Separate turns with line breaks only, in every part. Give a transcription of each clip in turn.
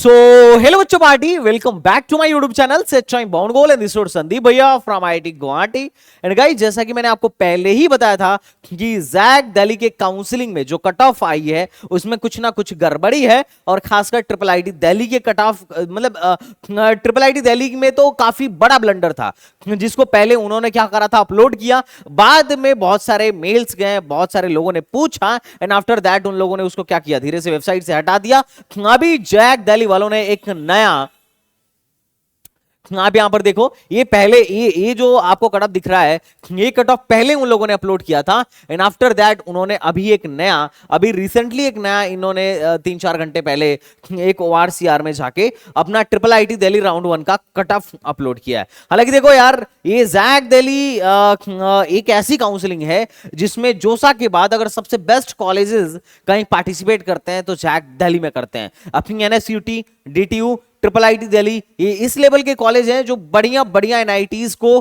सो hello बच्चों party, welcome back to my YouTube channel set time bound goal and this road Sandeep bhaiya from IIT Guwahati. And guys, जैसा कि मैंने आपको पहले ही बताया था कि जैक दिल्ली के काउंसलिंग में जो कट ऑफ आई है उसमें कुछ ना कुछ गड़बड़ी है, और खासकर ट्रिपल आईटी दिल्ली के कट ऑफ मतलब ट्रिपल आईटी दिल्ली में तो काफी बड़ा ब्लंडर था, जिसको पहले उन्होंने क्या करा था, अपलोड किया, बाद में बहुत सारे मेल्स गए, बहुत सारे लोगों ने पूछा, एंड आफ्टर दैट उन लोगों ने उसको क्या किया, धीरे से वेबसाइट से हटा दिया। अभी जैक दिल्ली वालों ने एक नया, आप यहां पर देखो, ये पहले ये जो आपको कट ऑफ दिख रहा है, ये कट ऑफ पहले उन लोगों ने अपलोड किया था, एंड आफ्टर दैट उन्होंने अभी रिसेंटली एक नया इन्होंने 3-4 घंटे पहले एक ओआरसीआर में जाके अपना ट्रिपल आईटी दिल्ली राउंड 1 का कट ऑफ अपलोड किया है। हालांकि देखो यार, ये जैक दिल्ली एक ऐसी काउंसलिंग है जिसमें जोसा के बाद अगर सबसे बेस्ट कॉलेजेस कहीं पार्टिसिपेट करते हैं तो जैक दिल्ली में करते हैं। अपनी NSUT, DTU, triple IT Delhi, ये इस लेवल के कॉलेज हैं जो बढ़िया बढ़िया एनआईटीज को,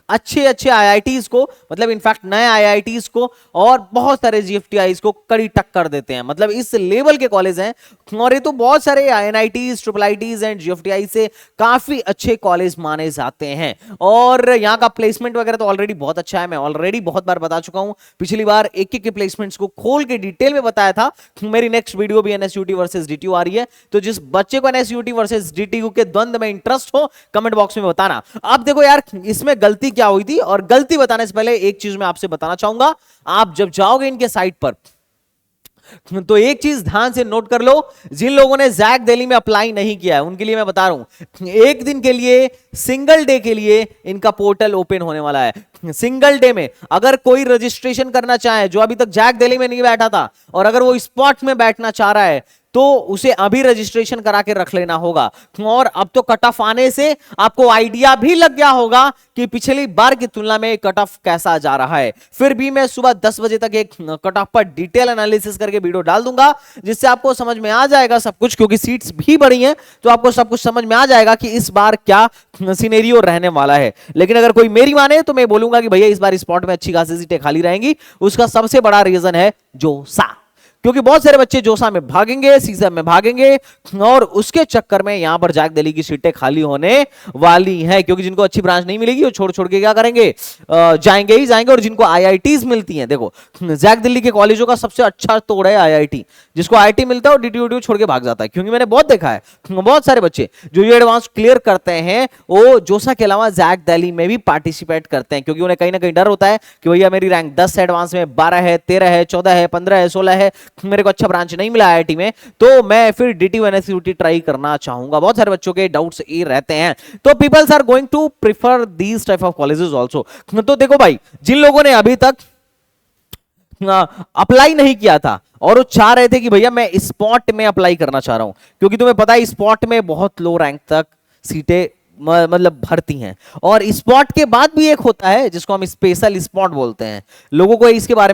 अच्छे अच्छे आईआईटीज को, मतलब इनफैक्ट नए आईआईटीज को और बहुत सारे जीएफटीआईज को कड़ी टक्कर देते हैं। मतलब इस लेवल के कॉलेज हैं, और ये तो बहुत सारे NITs, triple ITs and GFTI से काफी अच्छे कॉलेज माने जाते हैं, और यहाँ का प्लेसमेंट वगैरह तो ऑलरेडी बहुत अच्छा है। मैं ऑलरेडी बहुत बार बता चुका हूं, पिछली बार एक एक के प्लेसमेंट्स को खोल के डिटेल में बताया था। मेरी नेक्स्ट वीडियो भी एनएसयूटी वर्सेस डीटीयू आ रही है, तो जिस बच्चे को एनएसयूटी वर्सेस डीटीयू के द्वंद में इंटरेस्ट हो, कमेंट बॉक्स में बताना। अब देखो यार, इसमें गलती क्या हुई थी, और गलती बताने से पहले एक चीज मैं आपसे बताना चाहूंगा। आप जब जाओगे इनके साइट पर तो एक चीज ध्यान से नोट कर लो, जिन लोगों ने जैक दिल्ली में अप्लाई नहीं किया है उनके लिए मैं बता रहा हूं, एक दिन के लिए, सिंगल डे के लिए इनका पोर्टल ओपन होने वाला है। सिंगल डे में अगर कोई रजिस्ट्रेशन करना चाहे, जो अभी तक जैक दिल्ली में नहीं बैठा था, और अगर वो स्पॉट में बैठना चाह रहा है, तो उसे अभी रजिस्ट्रेशन करा के रख लेना होगा। और अब तो कट ऑफ आने से आपको आइडिया भी लग गया होगा कि पिछली बार की तुलना में कट ऑफ कैसा जा रहा है। फिर भी मैं सुबह 10 बजे तक एक कट ऑफ पर डिटेल एनालिसिस करके वीडियो डाल दूंगा, जिससे आपको समझ में आ जाएगा सब कुछ, क्योंकि सीट्स भी बढ़ी हैं, तो आपको सब कुछ समझ में आ जाएगा कि इस बार क्या सिनेरियो रहने वाला है। लेकिन अगर कोई मेरी माने तो मैं बोलूंगा कि भैया इस बार स्पॉट में अच्छी खासी सीटें खाली रहेंगी। उसका सबसे बड़ा रीजन है जोसा, क्योंकि बहुत सारे बच्चे जोसा में भागेंगे, सीजन में भागेंगे, और उसके चक्कर में यहां पर जैक दिल्ली की सीटें खाली होने वाली हैं, क्योंकि जिनको अच्छी ब्रांच नहीं मिलेगी वो छोड़ छोड़ के क्या करेंगे, जाएंगे ही जाएंगे। और जिनको आईआईटीज मिलती हैं, देखो जैक दिल्ली के कॉलेजों का सबसे अच्छा तोड़ है आईआईटी। जिसको आईआईटी मिलता है वो डीटीयू छोड़ के भाग जाता है, क्योंकि मैंने बहुत देखा है, बहुत सारे बच्चे जो ये एडवांस क्लियर करते हैं वो जोसा के अलावा जैक दिल्ली में भी पार्टिसिपेट करते हैं, क्योंकि उन्हें कहीं ना कहीं डर होता है कि भैया मेरी रैंक 10 है, एडवांस में 12 है, 13 है, 14 है, 15 है, 16 है, मेरे को अच्छा ब्रांच नहीं मिला आईआईटी में, तो मैं फिर डीटीयू एनएसयूटी ट्राई करना चाहूंगा। बहुत सारे बच्चों के डाउट्स ये रहते हैं, तो peoples are going to prefer these type of colleges also. तो देखो भाई, जिन लोगों ने अभी तक अप्लाई नहीं किया था और वो चाह रहे थे कि भैया मैं स्पॉट में अप्लाई करना चाह रहा हूं, क्योंकि तुम्हें पता है स्पॉट में बहुत लो रैंक तक सीटें मतलब भरती हैं, और स्पॉट के बाद भी एक होता है जिसको हम स्पेशल स्पॉट बोलते हैं। लोगों को इसके बारे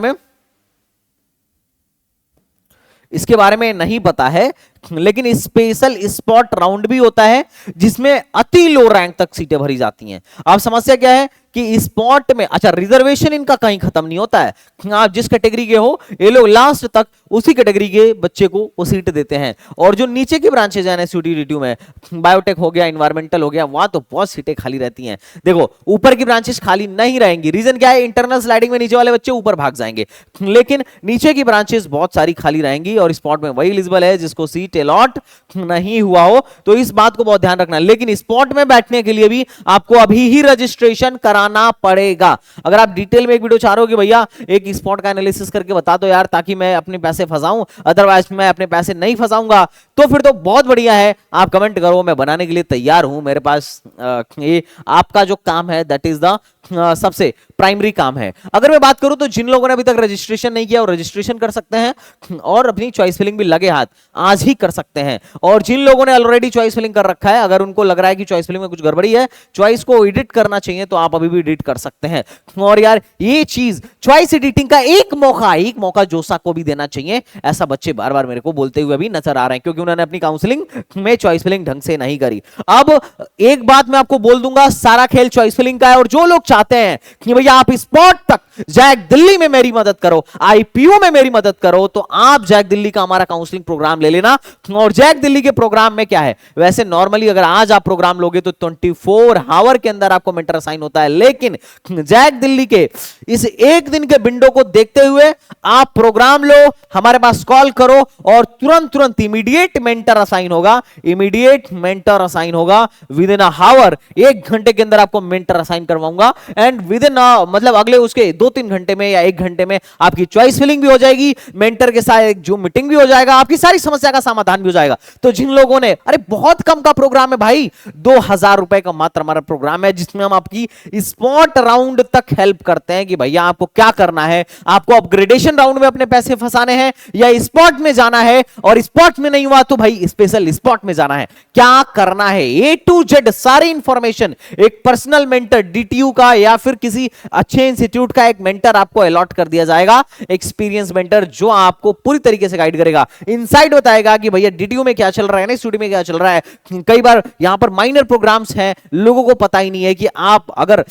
में नहीं पता है, लेकिन स्पेशल स्पॉट राउंड भी होता है जिसमें अति लो रैंक तक सीटें भरी जाती हैं। अब समस्या क्या है कि स्पॉट में, अच्छा, रिजर्वेशन इनका कहीं खत्म नहीं होता है। आप जिस कैटेगरी के हो, ये लोग लास्ट तक उसी कैटेगरी के बच्चे को वो सीट देते हैं, और जो नीचे की ब्रांचेज हैं एनएसयूटी डीटीयू में, बायोटेक हो गया, इन्वायरमेंटल हो गया, वहां तो बहुत सीटें खाली रहती हैं। देखो ऊपर की ब्रांचेस खाली नहीं रहेंगी, रीजन क्या है, इंटरनल स्लाइडिंग में नीचे वाले बच्चे ऊपर भाग जाएंगे, लेकिन नीचे की ब्रांचेस बहुत सारी खाली रहेंगी, और स्पॉट में वही एलिजिबल है जिसको सीट अलॉट नहीं हुआ हो। तो इस बात को बहुत ध्यान रखना। लेकिन स्पॉट में बैठने के लिए भी आपको अभी ही रजिस्ट्रेशन कराना पड़ेगा। अगर आप डिटेल में एक वीडियो चाह रहे हो कि भैया एक स्पॉट का एनालिसिस करके बता दो यार, ताकि मैं अपने पैसे फंसाऊं, अदरवाइज मैं अपने पैसे नहीं फंसाऊंगा, तो फिर तो बहुत बढ़िया है, आप कमेंट करो, मैं बनाने के लिए तैयार हूं। मेरे पास ये आपका जो काम है दैट इज द सबसे प्राइमरी काम है। अगर मैं बात करूं तो जिन लोगों ने अभी तक रजिस्ट्रेशन नहीं किया वो रजिस्ट्रेशन कर सकते हैं, और अपनी चॉइस फिलिंग भी लगे हाथ आज ही कर सकते हैं। और जिन लोगों ने ऑलरेडी चॉइस फिलिंग कर रखा है, अगर उनको लग रहा है कि चॉइस फिलिंग में कुछ गड़बड़ी है, चॉइस को एडिट करना चाहिए, तो आप अभी भी एडिट कर सकते हैं। और यार ये चीज चॉइस एडिटिंग का एक मौका जोसा को भी देना चाहिए, ऐसा बच्चे बार बार मेरे को बोलते हुए भी नजर आ रहे हैं, क्योंकि उन्होंने अपनी काउंसलिंग में चॉइस फिलिंग ढंग से नहीं करी। अब एक बात मैं आपको बोल दूंगा, सारा खेल चॉइस फिलिंग का है, और जो लोग चाहते हैं कि भैया आप स्पॉट तक जैक दिल्ली में मेरी मदद करो, आईपीओ में मेरी मदद करो, तो आप जैक दिल्ली का हमारा काउंसलिंग प्रोग्राम ले लेना। और जैक दिल्ली के प्रोग्राम में क्या है, वैसे नॉर्मली अगर आज आप प्रोग्राम लोगे तो 24 आवर के अंदर आपको मेंटर असाइन होता है, लेकिन जैक दिल्ली के इस एक दिन के विंडो को देखते हुए आप प्रोग्राम लो, हमारे पास कॉल करो और तुरंत तुरंत इमीडिएट मेंटर असाइन होगा, इमीडिएट मेंटर असाइन होगा विद इन आवर, 1 घंटे के अंदर आपको मेंटर असाइन करवाऊंगा। एंड विद इन मतलब अगले उसके 2-3 घंटे में या 1 घंटे में आपकी चॉइस फिलिंग भी हो जाएगी, मेंटर के साथ एक जूम मीटिंग भी हो जाएगा, आपकी सारी समस्या का समाधान भी हो जाएगा। तो जिन लोगों ने, अरे बहुत कम का प्रोग्राम है भाई, 2000 रुपए का मात्र हमारा प्रोग्राम है, जिसमें हम आपकी स्पॉट राउंड तक हेल्प करते हैं कि भैया आपको क्या करना है, आपको अपग्रेडेशन राउंड में अपने पैसे फंसाने हैं या स्पॉट में जाना है, और स्पॉट में नहीं हुआ तो भाई स्पेशल स्पॉट में जाना है, क्या करना है, ए टू जेड सारी इंफॉर्मेशन एक पर्सनल मेंटर डीटीयू का या फिर किसी अच्छे इंस्टीट्यूट का एक मेंटर आपको अलॉट कर दिया जाएगा, एक्सपीरियंस मेंटर जो आपको पूरी तरीके से गाइड करेगा, इनसाइड बताएगा कि भैया डीटीयू में क्या चल रहा है, ना स्टूडियो में क्या चल रहा है। कई बार यहां पर माइनर प्रोग्राम्स हैं, लोगों को पता ही नहीं है कि आप अगर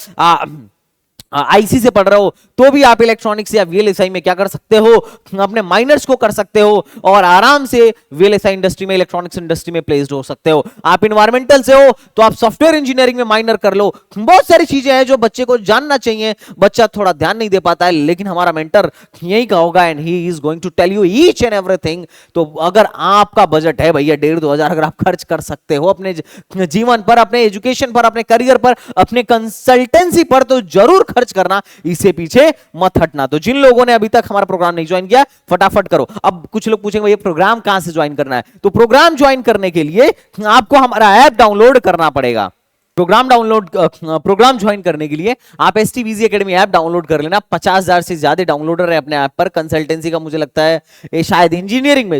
आईसी से पढ़ रहे हो तो भी आप इलेक्ट्रॉनिक्स या वीएलएसआई में क्या कर सकते हो, अपने माइनर्स को कर सकते हो और आराम से वीएलएसआई इंडस्ट्री में, इलेक्ट्रॉनिक्स इंडस्ट्री में प्लेस्ड हो सकते हो। आप इन्वायरमेंटल से हो तो आप सॉफ्टवेयर इंजीनियरिंग में माइनर कर लो। बहुत सारी चीजें हैं जो बच्चे को जानना चाहिए, बच्चा थोड़ा ध्यान नहीं दे पाता है, लेकिन हमारा मेंटर यही का होगा and he is going to tell you each and everything. तो अगर आपका बजट है भैया 1,500-2,000 अगर आप खर्च कर सकते हो अपने जीवन पर, अपने एजुकेशन पर, अपने करियर पर, अपने कंसल्टेंसी पर, तो जरूर खर्च करना, इससे पीछे मत हटना। तो जिन लोगों ने अभी तक हमारा प्रोग्राम नहीं ज्वाइन किया फटाफट करो। अब कुछ लोग पूछेंगे ये प्रोग्राम कहां से ज्वाइन करना है, तो प्रोग्राम ज्वाइन करने के लिए आपको हमारा ऐप डाउनलोड करना पड़ेगा। प्रोग्राम ज्वाइन करने के लिए आप एसटीबीजी एकेडमी ऐप डाउनलोड कर लेना। 50,000 से ज्यादा डाउनलोडर है अपने ऐप पर। कंसल्टेंसी का मुझे लगता है ये शायद इंजीनियरिंग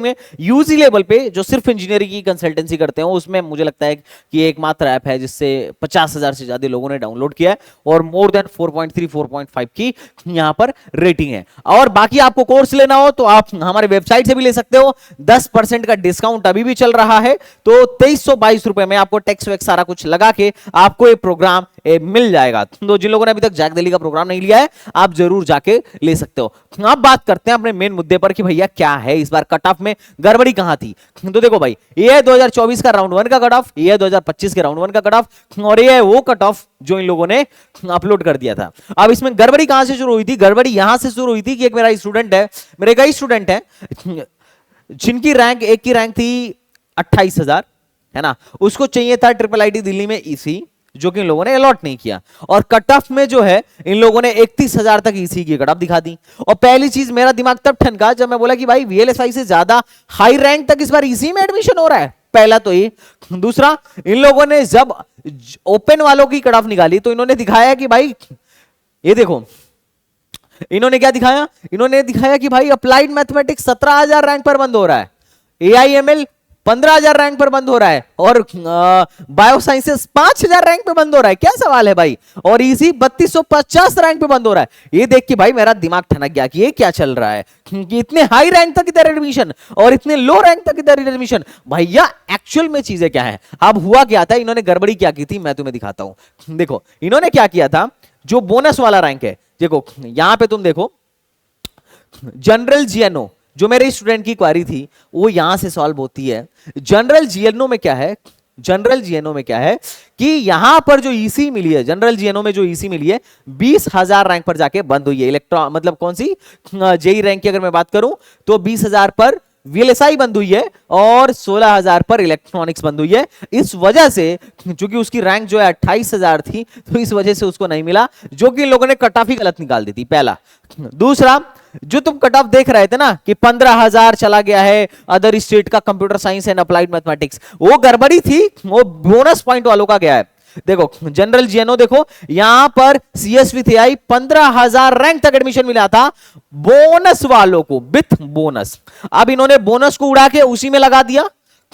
में यूजी लेवल पे जो सिर्फ इंजीनियरिंग की कंसल्टेंसी करते हैं उसमें मुझे लगता है कि एकमात्र ऐप है जिससे 50,000 से ज्यादा लोगों ने डाउनलोड किया है और मोर देन 4.3 4.5 की यहां पर रेटिंग है। और बाकी आपको कोर्स लेना हो तो आप हमारे वेबसाइट से भी ले सकते हो। 10% का डिस्काउंट अभी भी चल रहा है, तो 2322 रुपए में आपको टैक्स सारा कुछ लगा के आपको ये प्रोग्राम मिल जाएगा। तो जिन लोगों ने अभी तक जैक दिल्ली का प्रोग्राम नहीं लिया है आप जरूर जाके ले सकते हो। अब बात करते हैं अपने मेन मुद्दे पर कि भैया क्या है इस बार कट ऑफ में गड़बड़ी कहां थी। तो देखो भाई, ये है 2024 का राउंड 1 का कट ऑफ, ये है 2025 के राउंड 1 का कट ऑफ और ये है वो कट ऑफ जो इन लोगों ने अपलोड कर दिया था। अब इसमें गड़बड़ी कहां से शुरू हुई थी? गड़बड़ी यहां से शुरू हुई थी कि एक मेरा स्टूडेंट है, मेरे कई स्टूडेंट हैं जिनकी रैंक, एक की रैंक थी 28,000 है ना, उसको चाहिए था ट्रिपल आईटी दिल्ली में ईसी, जो कि इन लोगों ने अलॉट नहीं किया और कट ऑफ में जो है इन लोगों ने 31,000 तक ईसी की कट ऑफ दिखा दी। और पहली चीज मेरा दिमाग तब ठनका जब मैं बोला कि भाई वीएलएसआई से ज्यादा हाई रैंक तक इस बार ईसी में एडमिशन हो रहा है। पहला तो ये, दूसरा इन लोगों ने जब ओपन वालों की कट ऑफ निकाली तो इन्होंने दिखाया कि भाई ये देखो, इन्होंने क्या दिखाया, इन्होंने दिखाया कि भाई अप्लाइड मैथमेटिक्स 17,000 रैंक पर बंद हो रहा है, एआईएमएल 15,000 रैंक पर बंद हो रहा है और बायो साइंसेस 5,000 रैंक पे बंद हो रहा है। क्या सवाल है भाई? और इसी 3250 रैंक पे बंद हो रहा है। ये देख के भाई मेरा दिमाग ठनक गया कि ये क्या चल रहा है कि इतने हाई रैंक तक इधर एडमिशन और इतने लो रैंक तक इधर एडमिशन। भैया एक्चुअल में चीजें क्या है? अब हुआ क्या था, इन्होंने गड़बड़ी क्या की थी मैं तुम्हें दिखाता हूं। देखो इन्होंने क्या किया था, जो बोनस वाला रैंक है, देखो यहां पे तुम देखो जनरल जीएनओ, जो मेरे स्टूडेंट की क्वारी थी वो यहां से सॉल्व होती है। जनरल जीएनओ में क्या है, जनरल जीएनओ में क्या है कि यहां पर जो ईसी मिली है, जनरल जीएनओ में जो ईसी मिली है 20,000 रैंक पर जाके बंद हुई है। इलेक्ट्रॉन मतलब कौन सी, जेई रैंक की अगर मैं बात करूं तो 20,000 पर वीएलएसआई बंद हुई है और 16,000 पर इलेक्ट्रॉनिक्स बंद हुई है। इस वजह से चूंकि उसकी रैंक जो है 28,000 थी तो इस वजह से उसको नहीं मिला, जो कि इन लोगों ने कट ऑफ ही गलत निकाल दी थी, पहला। दूसरा, जो तुम कट ऑफ देख रहे थे ना कि 15,000 चला गया है अदर स्टेट का computer science and applied mathematics, वो गड़बड़ी थी, वो बोनस पॉइंट वालों का गया है। देखो जनरल जीएनओ देखो, यहां पर सीएस विथ एआई 15,000 रैंक तक एडमिशन मिला था बोनस वालों को, विथ बोनस। अब इन्होंने बोनस को उड़ा के उसी में लगा दिया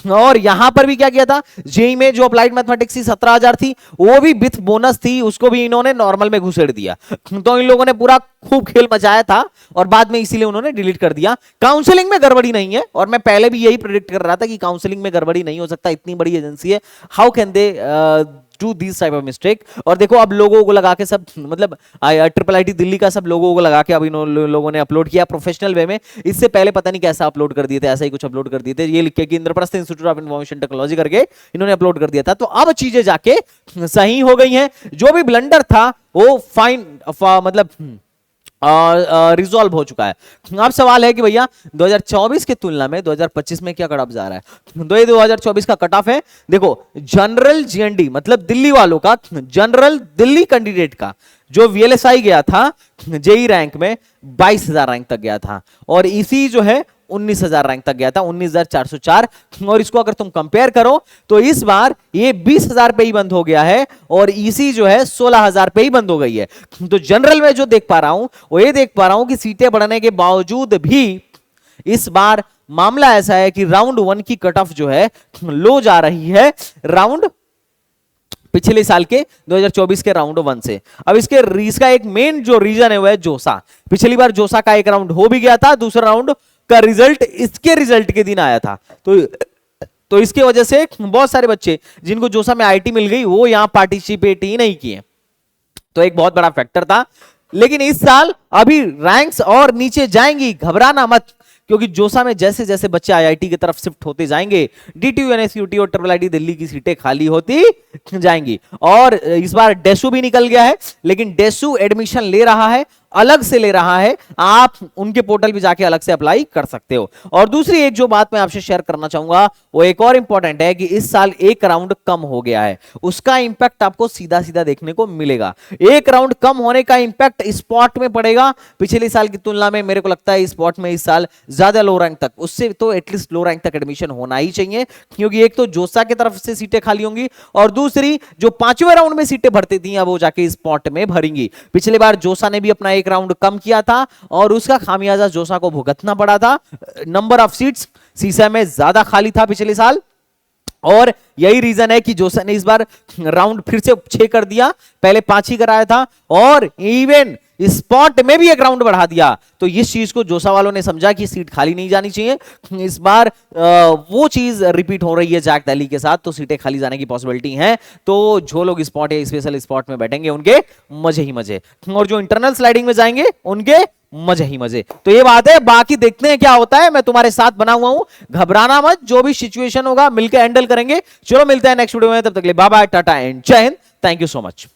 और यहां पर भी क्या किया था, जेई में जो अप्लाइड मैथमेटिक्स की 17,000 थी वो भी विथ बोनस थी, उसको भी इन्होंने नॉर्मल में घुसेड़ दिया। तो इन लोगों ने पूरा खूब खेल मचाया था और बाद में इसीलिए उन्होंने डिलीट कर दिया। काउंसलिंग में गड़बड़ी नहीं है और मैं पहले भी यही प्रेडिक्ट कर रहा था कि काउंसलिंग में गड़बड़ी नहीं हो सकता, इतनी बड़ी एजेंसी है, how can they do this type of mistake. और देखो अब लोगों को लगा के सब, मतलब ट्रिपल आईटी दिल्ली का सब लोगों को लगा के अब इन लोगों ने अपलोड किया प्रोफेशनल वे में। इससे पहले पता नहीं कैसा अपलोड कर दिए थे, ऐसा ही कुछ अपलोड कर दिए थे, ये लिख के कि Indraprastha institute of information technology करके इन्होंने अपलोड कर दिया था। तो अब चीजें जाके सही हो गई हैं, जो भी ब्लंडर था वो फाइन, मतलब रिजॉल्व हो चुका है। अब सवाल है कि भैया 2024 की तुलना में 2025 में क्या कट ऑफ जा रहा है। 2024 का कट ऑफ है, देखो जनरल जीएनडी मतलब दिल्ली वालों का, जनरल दिल्ली कैंडिडेट का जो वीएलएसआई गया था जेई रैंक में 22,000 रैंक तक गया था, और इसी जो है 19,000 रैंक तक गया था, 19,404। और इसको अगर तुम कंपेयर करो तो इस बार ये 20,000 पे ही बंद हो गया है, और इसी जो है 16,000 पे ही बंद हो गई है। तो जनरल में जो देख पा रहा हूं वो ये देख पा रहा हूं कि सीटें बढ़ने के बावजूद भी इस बार मामला ऐसा है कि राउंड 1 की कट ऑफ जो है लो जा रही है राउंड पिछले साल के 2024 के राउंड 1 से। अब इसका एक मेन जो रीजन है वो है जोसा। पिछली बार जोसा का एक राउंड हो भी गया था, दूसरा राउंड का रिजल्ट इसके रिजल्ट के दिन आया था, तो इसकी वजह से बहुत सारे बच्चे जिनको जोसा में आईटी मिल गई वो यहां पार्टिसिपेट ही नहीं किए, तो एक बहुत बड़ा फैक्टर था। लेकिन इस साल अभी रैंक्स और नीचे जाएंगी, घबराना मत, क्योंकि जोसा में जैसे जैसे बच्चे आईआईटी की तरफ शिफ्ट होते जाएंगे, डीटीयू एनएसयूटी और ट्रिपल आईटी दिल्ली की सीटें खाली होती जाएंगी। और इस बार डेसू भी निकल गया है, लेकिन डेसू एडमिशन ले रहा है, अलग से ले रहा है, आप उनके पोर्टल पे जाके अलग से अप्लाई कर सकते हो। और दूसरी एक जो बात मैं आपसे शेयर करना चाहूंगा वो एक और इंपॉर्टेंट है कि इस साल एक राउंड कम हो गया है, उसका इंपैक्ट आपको सीधा सीधा देखने को मिलेगा। एक राउंड कम होने का इंपैक्ट स्पॉट में पड़ेगा, पिछले साल की तुलना में मेरे को लगता है स्पॉट में इस साल ज्यादा लो रैंक तक, उससे तो एटलीस्ट लो रैंक तक एडमिशन होना ही चाहिए, क्योंकि एक तो जोसा की तरफ से सीटें खाली होंगी, और दूसरी जो 5वें राउंड में सीटें भरती थी अब वो जाके स्पॉट में भरेंगी। पिछले बार जोसा ने भी अपना एक राउंड कम किया था और उसका खामियाजा जोसा को भुगतना पड़ा था। नंबर ऑफ सीट्स सीसा में ज्यादा खाली था पिछले साल, और यही रीजन है कि जोसा ने इस बार राउंड फिर से 6 कर दिया, पहले 5 ही कराया था, और इवन स्पॉट में भी एक राउंड बढ़ा दिया। तो इस चीज को जोसा वालों ने समझा कि सीट खाली नहीं जानी चाहिए। इस बार वो चीज रिपीट हो रही है जैक दिल्ली के साथ, तो सीटें खाली जाने की पॉसिबिलिटी है। तो जो लोग स्पॉट या स्पेशल स्पॉट में बैठेंगे उनके मजे ही मजे, और जो इंटरनल स्लाइडिंग में जाएंगे उनके मजे ही मजे। तो ये बात है, बाकी देखते हैं क्या होता है। मैं तुम्हारे साथ बना हुआ हूं, घबराना मत, जो भी सिचुएशन होगा मिलकर हैंडल करेंगे। चलो मिलते हैं नेक्स्ट वीडियो में, तब तक के लिए बाय बाय, टाटा एंड जय Hind. Thank you so much.